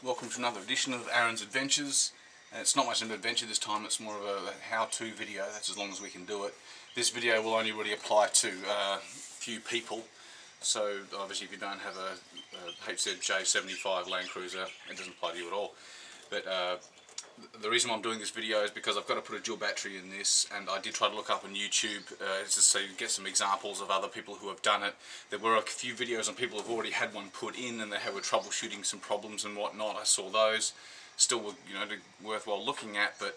Welcome to another edition of Aaron's Adventures. It's not much of an adventure this time, it's more of a how-to video, that's as long as we can do it. This video will only really apply to a few people, so obviously if you don't have a HZJ75 Landcruiser, it doesn't apply to you at all. But the reason why I'm doing this video is because I've got to put a dual battery in this, and I did try to look up on YouTube just so you can get some examples of other people who have done it. There were a few videos on people who have already had one put in and they were troubleshooting some problems and whatnot. I saw those. Still were, worthwhile looking at, but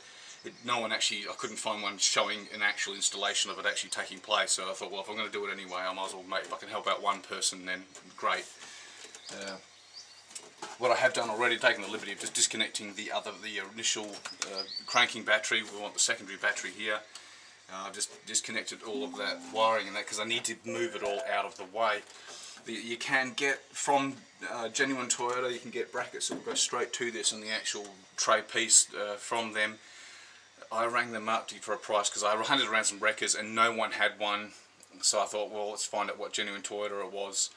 no one actually, I couldn't find one showing an actual installation of it actually taking place. So I thought, well, if I'm going to do it anyway, I might as well, if I can help out one person, then great. What I have done already, taken the liberty of just disconnecting the initial cranking battery. We want the secondary battery here. I've just disconnected all of that wiring and that because I need to move it all out of the way. You can get from genuine Toyota, you can get brackets that will go straight to this and the actual tray piece from them. I rang them up for a price because I hunted around some wreckers and no one had one, so I thought, well, let's find out what genuine Toyota it was.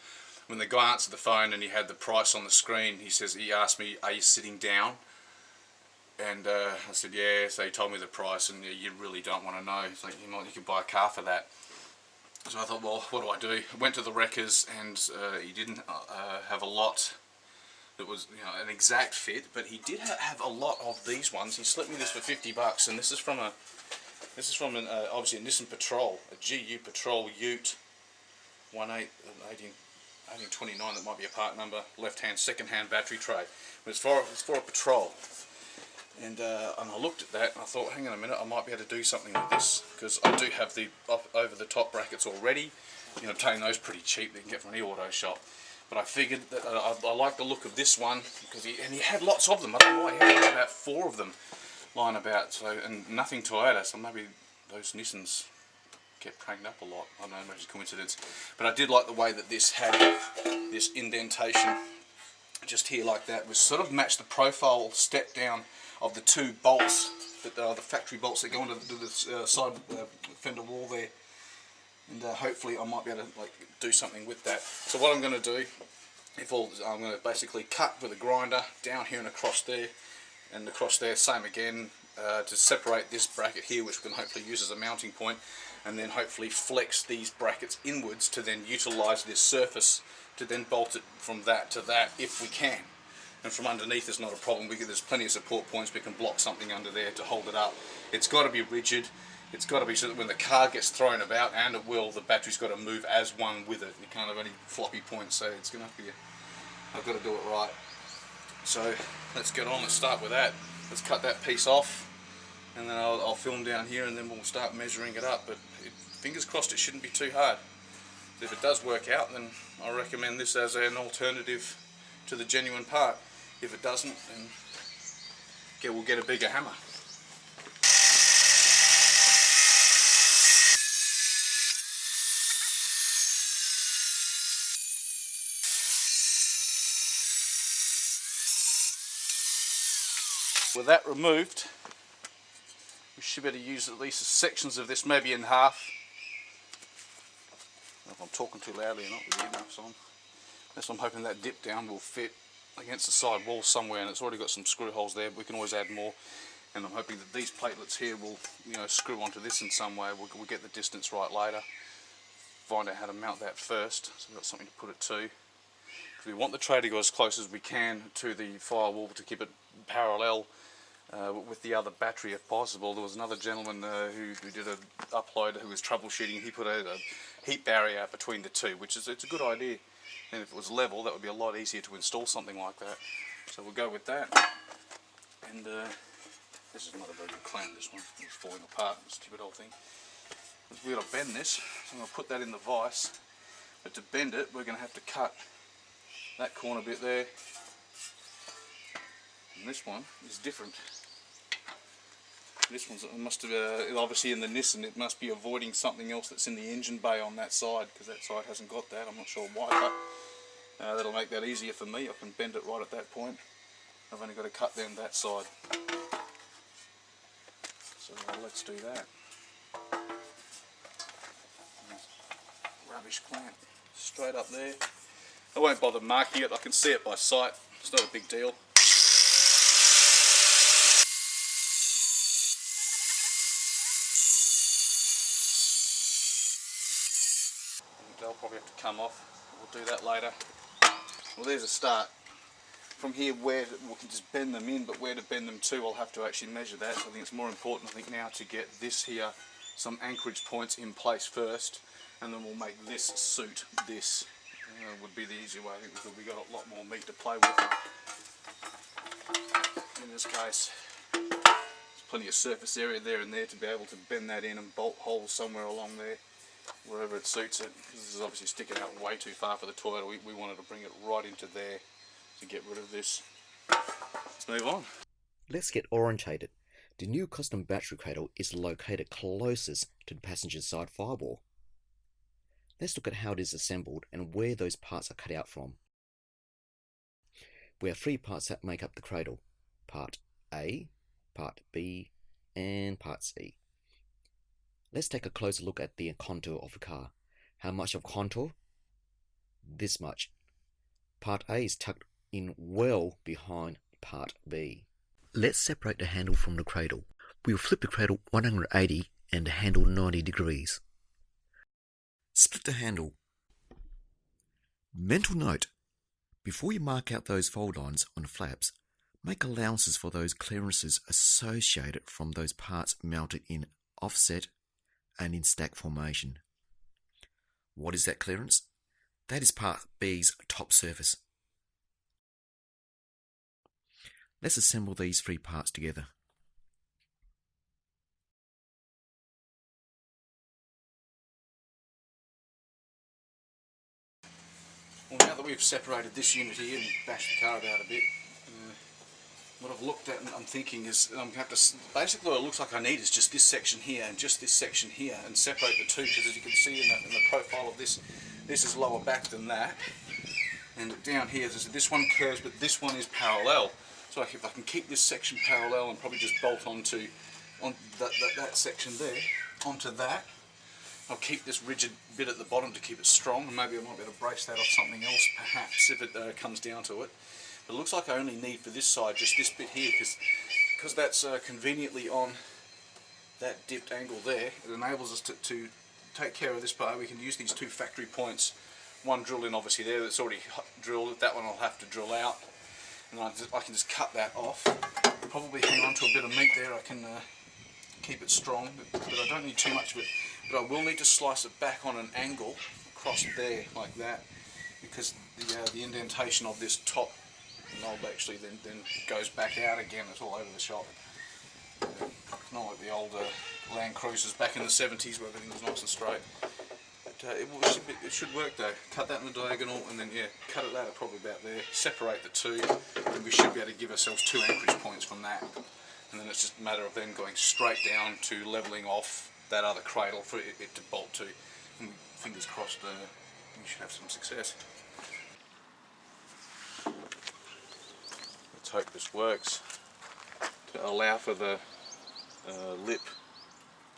When the guy answered the phone and he had the price on the screen, he asked me, are you sitting down? And I said, yeah. So he told me the price, and you really don't want to know. It's like, you could buy a car for that. So I thought, well, what do I do? I went to the wreckers, and he didn't have a lot that was an exact fit, but he did have a lot of these ones. He slipped me this for $50, and this is from obviously a Nissan Patrol, a GU Patrol Ute 1829, that might be a part number, left-hand, second-hand battery tray. But it's for a Patrol. And I looked at that and I thought, hang on a minute, I might be able to do something with this, because I do have the over-the-top brackets already. You can obtain those pretty cheap, they can get from any auto shop. But I figured that I like the look of this one, because he had lots of them. I don't know why, he had about 4 of them lying about, and nothing Toyota, so maybe those Nissans get pranked up a lot. I don't know, maybe it's a coincidence. But I did like the way that this had this indentation just here like that, which sort of matched the profile step down of the 2 bolts, that the factory bolts that go into the side fender wall there. And hopefully I might be able to do something with that. So what I'm going to do, I'm going to basically cut with a grinder down here and across there, same again, to separate this bracket here, which we can hopefully use as a mounting point, and then hopefully flex these brackets inwards to then utilise this surface to then bolt it from that to that if we can. And from underneath is not a problem. There's plenty of support points. We can block something under there to hold it up. It's got to be rigid. It's got to be so that when the car gets thrown about, and it will, the battery's got to move as one with it. You can't have any floppy points, so it's going to have to be I've got to do it right. So let's get on. Let's start with that. Let's cut that piece off, and then I'll film down here, and then we'll start measuring it up. But fingers crossed, it shouldn't be too hard. If it does work out, then I recommend this as an alternative to the genuine part. If it doesn't, then we'll get a bigger hammer. With that removed, we should be able to use at least sections of this, maybe in half. I don't know if I'm talking too loudly or not with the earmuffs on. Unless I'm hoping that dip down will fit against the side wall somewhere, and it's already got some screw holes there, but we can always add more. And I'm hoping that these platelets here will screw onto this in some way. We'll get the distance right later. Find out how to mount that first, so we've got something to put it to. We want the tray to go as close as we can to the firewall to keep it parallel with the other battery if possible. There was another gentleman who did an upload who was troubleshooting. He put a heat barrier between the two, which is a good idea. And if it was level, that would be a lot easier to install something like that. So we'll go with that. And this is not a very good clamp, this one. It's falling apart, this stupid old thing. We've got to bend this, so I'm going to put that in the vise. But to bend it, we're going to have to cut that corner bit there. And this one is different. This one's must have obviously in the Nissan, it must be avoiding something else that's in the engine bay on that side, because that side hasn't got that. I'm not sure why, but that'll make that easier for me. I can bend it right at that point. I've only got to cut down that side. So let's do that. Rubbish clamp straight up there. I won't bother marking it. I can see it by sight. It's not a big deal. probably have to come off. We'll do that later. Well, there's a start. From here, where we can just bend them in, but where to bend them to, I'll have to actually measure that. So I think it's more important, I think, now to get this here, some anchorage points in place first, and then we'll make this suit this. Would be the easier way, I think, because we've got a lot more meat to play with. In this case, there's plenty of surface area there and there to be able to bend that in and bolt holes somewhere along there, wherever it suits it. Because this is obviously sticking out way too far for the toilet. We wanted to bring it right into there to get rid of this. Let's move on. Let's get orientated. The new custom battery cradle is located closest to the passenger side firewall. Let's look at how it is assembled and where those parts are cut out from. We have 3 parts that make up the cradle: Part A, Part B, and Part C. Let's take a closer look at the contour of the car. How much of contour? This much. Part A is tucked in well behind Part B. Let's separate the handle from the cradle. We will flip the cradle 180 and the handle 90 degrees. Split the handle. Mental note: before you mark out those fold lines on the flaps, make allowances for those clearances associated from those parts mounted in offset and in stack formation. What is that clearance? That is Part B's top surface. Let's assemble these 3 parts together. Well, now that we've separated this unit here and bashed the car about a bit, what I've looked at and I'm thinking is I'm going to have to, basically what it looks like I need is just this section here and just this section here, and separate the two, because as you can see in the profile of this, this is lower back than that, and down here this one curves, but this one is parallel. So if I can keep this section parallel and probably just bolt on that section there, onto that, I'll keep this rigid bit at the bottom to keep it strong, and maybe I might be able to brace that off something else perhaps if it comes down to it. But it looks like I only need for this side just this bit here, because that's conveniently on that dipped angle there. It enables us to take care of this part. We can use these 2 factory points, one drilled in obviously there that's already drilled, that one I'll have to drill out, and I can just cut that off. Probably hang on to a bit of meat there. I can keep it strong, but I don't need too much of it. But I will need to slice it back on an angle across there like that, because the indentation of this top knob actually then goes back out again. It's all over the shop. It's not like the old Landcruisers back in the 70s where everything was nice and straight. But it should work though. Cut that in the diagonal and then cut it out probably about there. Separate the two, and we should be able to give ourselves 2 anchorage points from that. And then it's just a matter of them going straight down to levelling off that other cradle for it to bolt to. And fingers crossed, we should have some success. Let's hope this works. To allow for the lip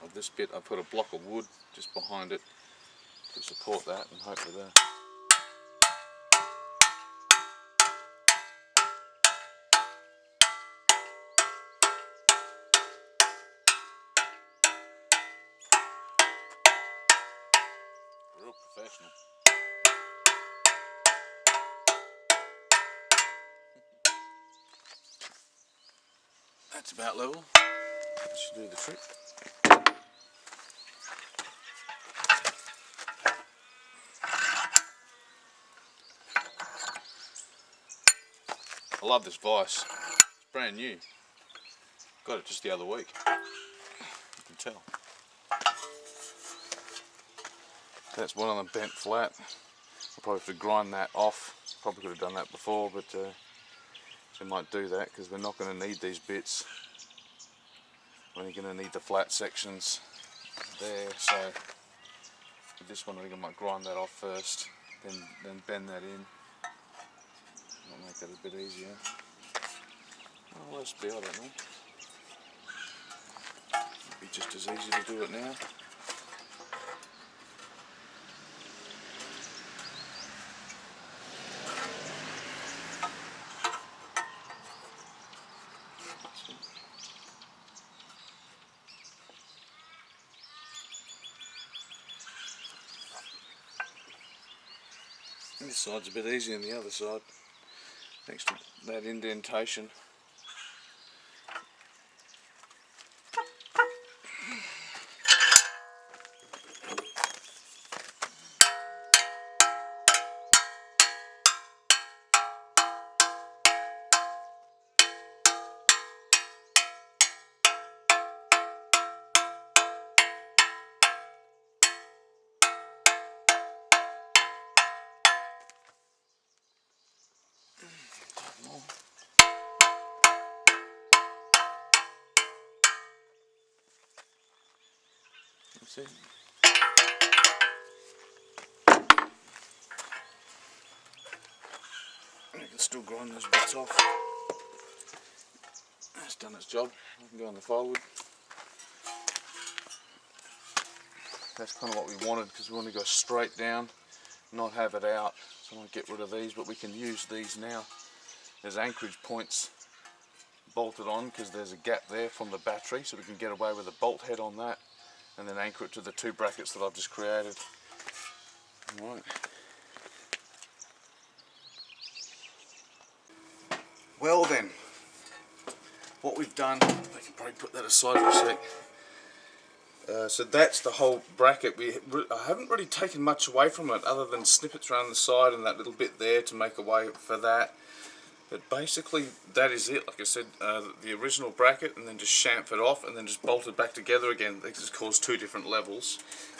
of this bit, I put a block of wood just behind it to support that, and hopefully that. Real professional. That's about level. That should do the trick. I love this vise. It's brand new. Got it just the other week. You can tell. That's one of them bent flat. I'll probably have to grind that off. Probably could have done that before, but I might do that because we're not going to need these bits. We're only going to need the flat sections there. So with this one, I think I might grind that off first, then bend that in. Might make that a bit easier. Oh, let's be, I don't know. It'd be just as easy to do it now. This side's a bit easier than the other side, thanks to that indentation. That's it. I can still grind those bits off. That's done its job. I can go on the firewood. That's kind of what we wanted, because we want to go straight down, not have it out. So I want to get rid of these, but we can use these now. There's anchorage points bolted on because there's a gap there from the battery, so we can get away with a bolt head on that and then anchor it to the two brackets that I've just created. Right. Well then, what we've done, I can probably put that aside for a sec. So that's the whole bracket. I haven't really taken much away from it other than snippets around the side and that little bit there to make a way for that. But basically that is it. Like I said, the original bracket, and then just chamfered off and then just bolted back together again. This has caused two different levels,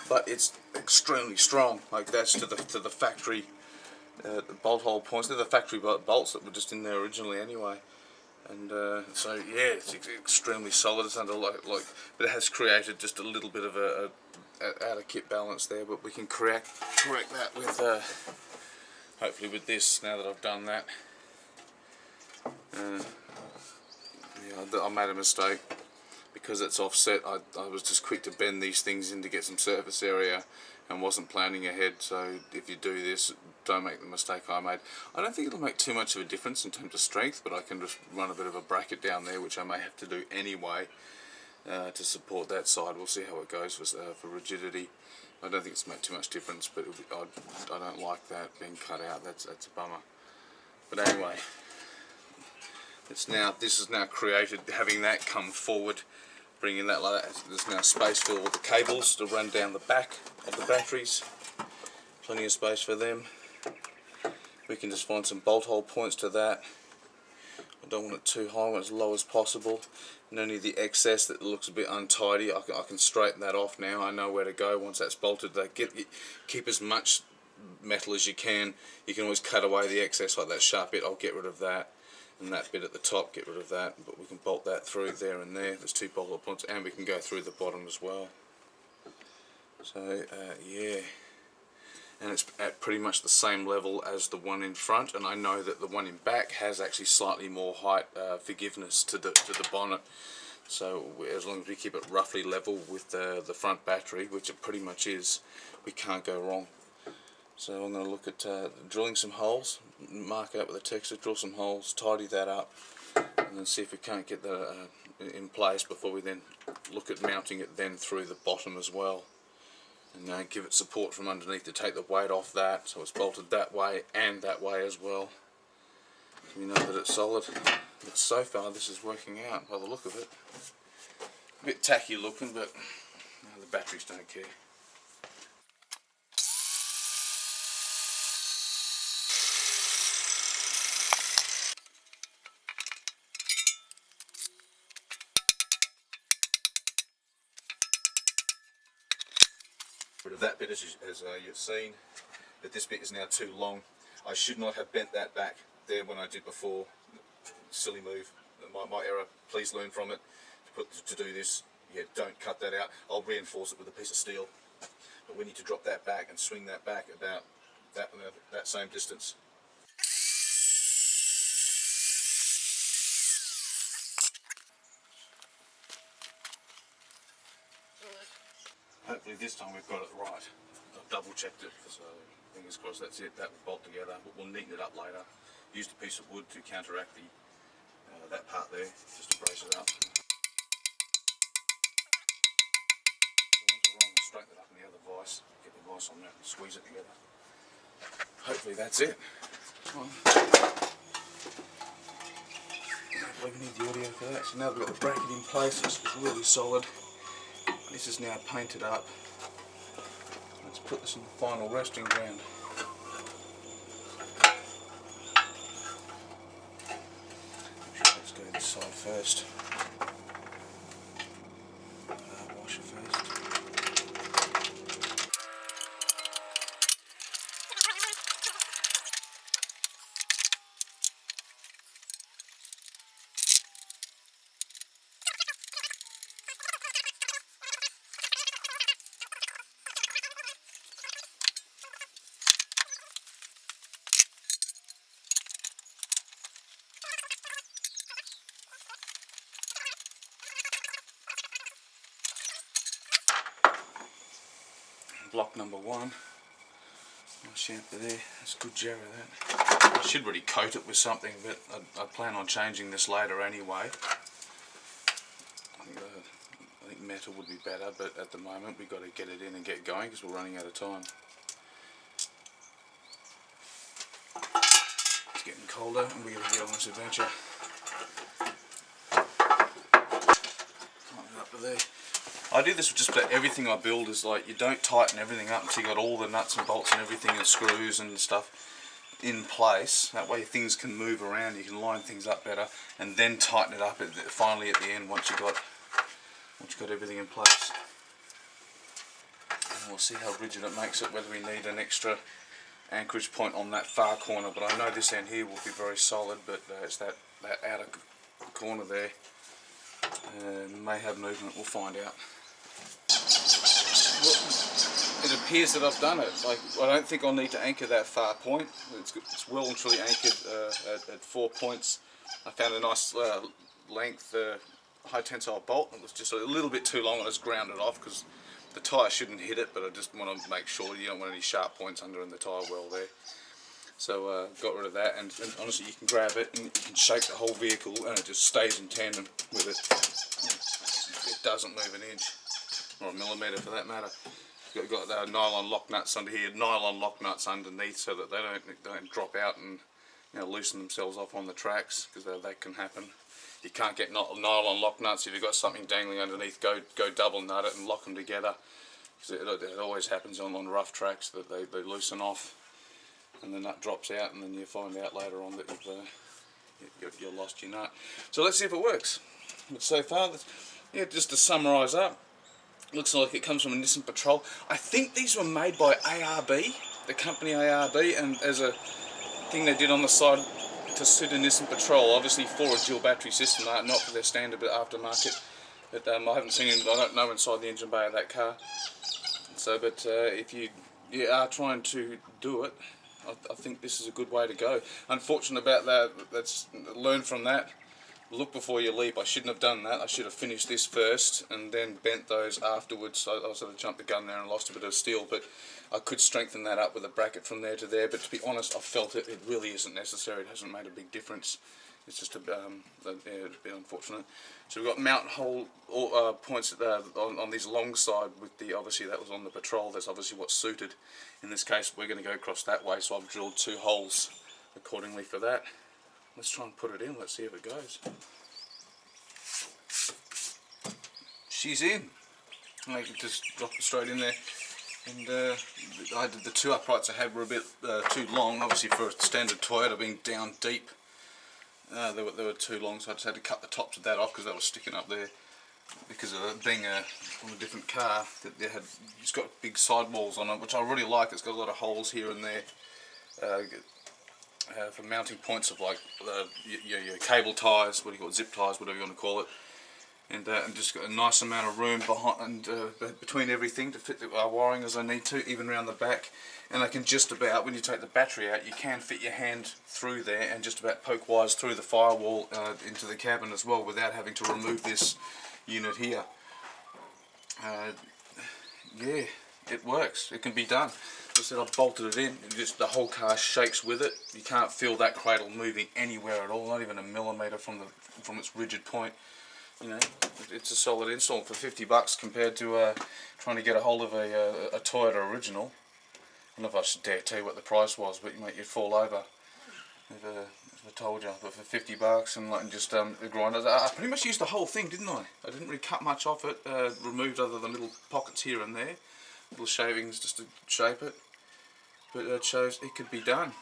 but it's extremely strong. Like that's to the factory bolt hole points. They're the factory bolts that were just in there originally anyway. And so yeah, it's extremely solid. It's under but it has created just a little bit of a out of kit balance there. But we can correct that with hopefully with this. Now that I've done that, yeah, I made a mistake because it's offset. I was just quick to bend these things in to get some surface area and wasn't planning ahead. So if you do this, don't make the mistake I made. I don't think it'll make too much of a difference in terms of strength, but I can just run a bit of a bracket down there, which I may have to do anyway to support that side. We'll see how it goes for rigidity. I don't think it's made too much difference, but I don't like that being cut out. That's a bummer. But anyway, this is now created, having that come forward, bringing that like that. There's now space for all the cables to run down the back of the batteries. Plenty of space for them. We can just find some bolt hole points to that. I don't want it too high, I want it as low as possible. And only the excess that looks a bit untidy, I can straighten that off now. I know where to go once that's bolted. Keep as much metal as you can. You can always cut away the excess, like that sharp bit, I'll get rid of that. And that bit at the top, get rid of that. But we can bolt that through there and there. There's two bolt hole points, and we can go through the bottom as well. So yeah. And it's at pretty much the same level as the one in front, and I know that the one in back has actually slightly more height forgiveness to the bonnet. So as long as we keep it roughly level with the front battery, which it pretty much is, we can't go wrong. So I'm going to look at drilling some holes, mark it up with a texture, drill some holes, tidy that up, and then see if we can't get that in place before we then look at mounting it then through the bottom as well. And give it support from underneath to take the weight off that, so it's bolted that way and that way as well. So we know that it's solid. But so far this is working out by the look of it. A bit tacky looking, but the batteries don't care. Rid of that bit as you've seen, but this bit is now too long. I should not have bent that back there when I did before. Silly move, my error. Please learn from it. To do this, yeah, don't cut that out. I'll reinforce it with a piece of steel, but we need to drop that back and swing that back about that same distance. Hopefully this time we've got it right. I've double checked it, so fingers crossed that's it. That will bolt together, but we'll neaten it up later. Used a piece of wood to counteract that part there, just to brace it up. Straighten it up in the other vise, get the vise on that and squeeze it together. hopefully that's it. Hopefully we need the audio for that. So now we've got the bracket in place, it's really solid. This is now painted up. Let's put this in the final resting ground. Let's go this side first. Wash it first. Block number 1. Nice shampoo there. That's good jar of that. I should really coat it with something, but I plan on changing this later anyway. I think metal would be better, but at the moment we've got to get it in and get going because we're running out of time. It's getting colder and we're going to get on this adventure. Tighten it up to there. I do this with just about everything I build, is like you don't tighten everything up until you got all the nuts and bolts and everything and screws and stuff in place. That way things can move around, you can line things up better, and then tighten it up finally at the end once you got everything in place. And we'll see how rigid it makes it, whether we need an extra anchorage point on that far corner. But I know this end here will be very solid, but it's that outer corner there may have movement. We'll find out. It appears that I've done it. Like, I don't think I'll need to anchor that far point. It's well and truly anchored at 4 points. I found a nice length high tensile bolt. It was just a little bit too long. I just ground it off because the tyre shouldn't hit it, but I just want to make sure you don't want any sharp points under in the tyre well there. So got rid of that, and honestly you can grab it and you can shake the whole vehicle and it just stays in tandem with it. It doesn't move an inch, or a millimetre for that matter. Got nylon lock nuts under here, nylon lock nuts underneath, so that they don't drop out and loosen themselves off on the tracks, because that can happen. You can't get nylon lock nuts if you've got something dangling underneath. Go double nut it and lock them together, because it always happens on rough tracks that they loosen off and the nut drops out, and then you find out later on that you've lost your nut. So let's see if it works. But so far, just to summarise up, looks like it comes from a Nissan Patrol. I think these were made by ARB, the company ARB, and as a thing they did on the side to suit a Nissan Patrol, obviously for a dual battery system, not for their standard but aftermarket. But I haven't seen it, I don't know inside the engine bay of that car. So, but if you are trying to do it, I think this is a good way to go. Unfortunate about that, let's learn from that. Look before you leap. I shouldn't have done that. I should have finished this first and then bent those afterwards. So I sort of jumped the gun there and lost a bit of steel, but I could strengthen that up with a bracket from there to there. But to be honest, I felt it really isn't necessary. It hasn't made a big difference. It's just a bit unfortunate. So we've got mount hole points on these long side with the, obviously that was on the Patrol. That's obviously what's suited. In this case, we're going to go across that way, so I've drilled 2 holes accordingly for that. Let's try and put it in. Let's see if it goes. She's in. I can just drop it straight in there. And the 2 uprights I had were a bit too long, obviously for a standard Toyota being down deep. They were too long, so I just had to cut the tops of that off because they were sticking up there. Because of it being on a different car, it's got big sidewalls on it, which I really like. It's got a lot of holes here and there for mounting points of like your cable ties, what do you call it, zip ties, whatever you want to call it. And just got a nice amount of room behind and between everything to fit the wiring as I need to, even around the back. And I can just about, when you take the battery out, you can fit your hand through there and just about poke wires through the firewall into the cabin as well, without having to remove this unit here. Yeah, it works. It can be done. As I said, I've bolted it in, and just the whole car shakes with it. You can't feel that cradle moving anywhere at all, not even a millimetre from its rigid point. You know, it's a solid install for $50 compared to trying to get a hold of a Toyota original. don't know if I should dare tell you what the price was, but mate, you'd fall over if I told you. But for 50 bucks and like just the grinder, I pretty much used the whole thing, didn't I? I didn't really cut much off it, removed other than little pockets here and there, little shavings just to shape it. But it shows it could be done.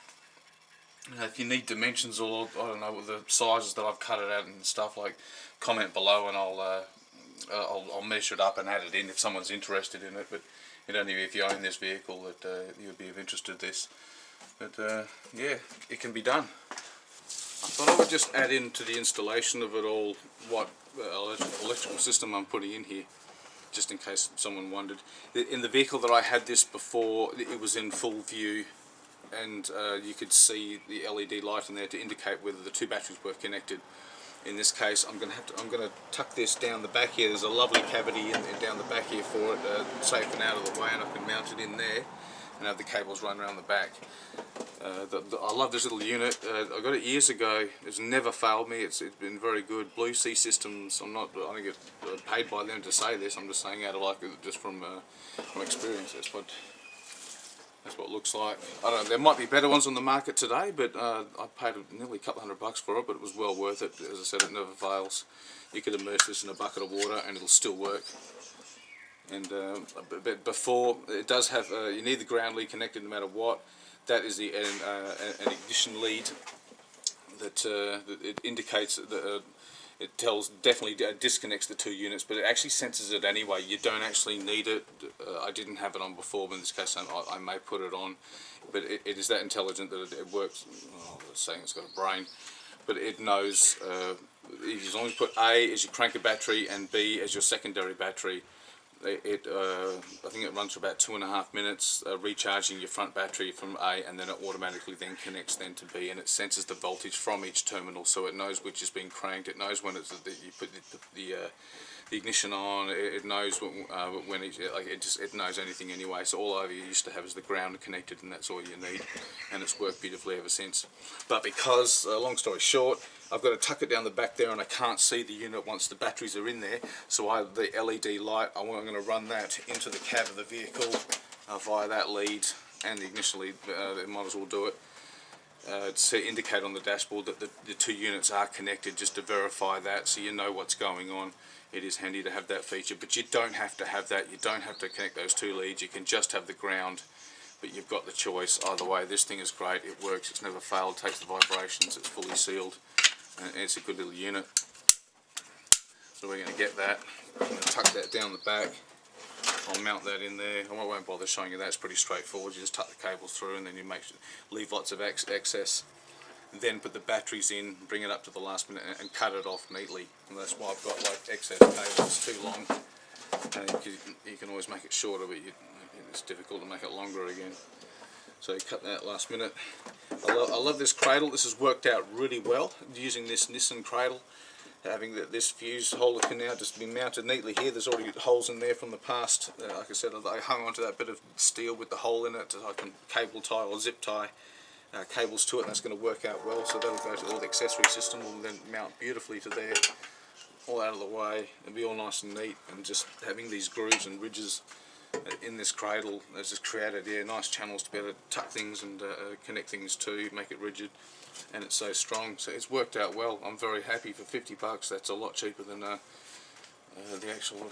If you need dimensions or I don't know what the sizes that I've cut it out and stuff, like comment below and I'll measure it up and add it in if someone's interested in it. But it only if you own this vehicle that you'd be of interest to this. But yeah, it can be done. I thought I would just add into the installation of it all what electrical system I'm putting in here, just in case someone wondered. In the vehicle that I had this before, it was in full view, and you could see the LED light in there to indicate whether the two batteries were connected. In this case, I'm going to tuck this down the back here. There's a lovely cavity down the back here for it, safe and out of the way, and I can mount it in there and have the cables run around the back. I love this little unit. I got it years ago. It's never failed me. It's been very good. Blue Sea Systems. I don't get paid by them to say this. I'm just saying out of like just from experience. That's what it looks like. I don't know. There might be better ones on the market today, but I paid nearly a couple $100 for it. But it was well worth it. As I said, it never fails. You could immerse this in a bucket of water and it'll still work. And but before it does have, you need the ground lead connected no matter what. That is an ignition lead that it indicates that it definitely disconnects the two units, but it actually senses it anyway. You don't actually need it. I didn't have it on before, but in this case I may put it on. But it is that intelligent that it works. Oh, I was saying it's got a brain, but it knows. As long as you put A as your cranker battery and B as your secondary battery. I think it runs for about 2.5 minutes, recharging your front battery from A, and then it automatically then connects then to B, and it senses the voltage from each terminal, so it knows which is being cranked. It knows when it's you put the ignition on. It knows when it knows anything anyway. So all I used to have is the ground connected, and that's all you need, and it's worked beautifully ever since. But because, long story short, I've got to tuck it down the back there and I can't see the unit once the batteries are in there, so the LED light, I'm going to run that into the cab of the vehicle via that lead and the ignition lead. It might as well do it to indicate on the dashboard that the two units are connected, just to verify that so you know what's going on. It is handy to have that feature, but you don't have to have that. You don't have to connect those two leads. You can just have the ground, but you've got the choice either way. This thing is great. It works. It's never failed. It takes the vibrations. It's fully sealed. And it's a good little unit. So we're going to get that. I'm going to tuck that down the back. I'll mount that in there. I won't bother showing you that. It's pretty straightforward. You just tuck the cables through and then you leave lots of excess. And then put the batteries in, bring it up to the last minute and cut it off neatly. And that's why I've got like excess cables too long. You can always make it shorter, but it's difficult to make it longer again. So you cut that last minute. I love this cradle. This has worked out really well using this Nissan cradle. Having this fuse holder can now just be mounted neatly here. There's already holes in there from the past. Like I said, I hung onto that bit of steel with the hole in it so I can cable tie or zip tie cables to it, and that's going to work out well. So that'll go to all the accessory system, will then mount beautifully to there, all out of the way, and be all nice and neat. And just having these grooves and ridges in this cradle has just created nice channels to be able to tuck things and connect things to, make it rigid, and it's so strong. So it's worked out well. I'm very happy for 50 bucks. That's a lot cheaper than the actual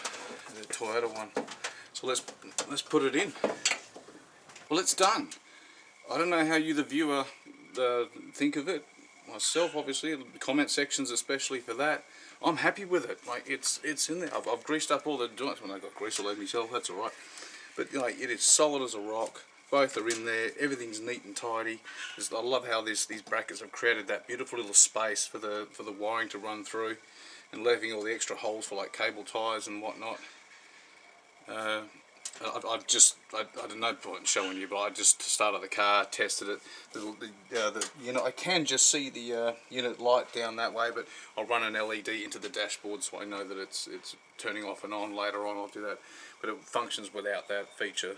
Toyota one. So let's put it in. Well, it's done. I don't know how you, the viewer, think of it. Myself, obviously, the comment sections especially for that. I'm happy with it. Like it's in there. I've greased up all the joints. When I got grease all over myself, that's alright. But like it is solid as a rock. Both are in there. Everything's neat and tidy. I love how these brackets have created that beautiful little space for the wiring to run through, and leaving all the extra holes for like cable ties and whatnot. I don't know point in showing you, but I just started the car, tested it. I can just see the unit light down that way, but I'll run an LED into the dashboard so I know that it's turning off and on. Later on I'll do that, but it functions without that feature.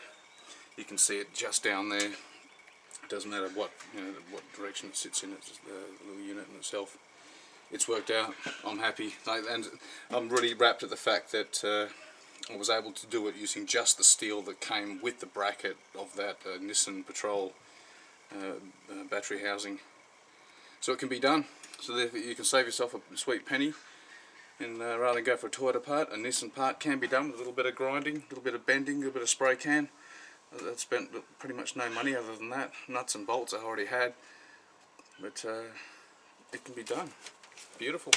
You can see it just down there. It doesn't matter what direction it sits in. It's just the little unit in itself. It's worked out. I'm happy, and I'm really wrapped at the fact that I was able to do it using just the steel that came with the bracket of that Nissan Patrol battery housing. So it can be done. So therefore you can save yourself a sweet penny, and rather than go for a Toyota part, a Nissan part can be done with a little bit of grinding, a little bit of bending, a little bit of spray can. I spent pretty much no money other than that. Nuts and bolts I already had, but it can be done. Beautiful.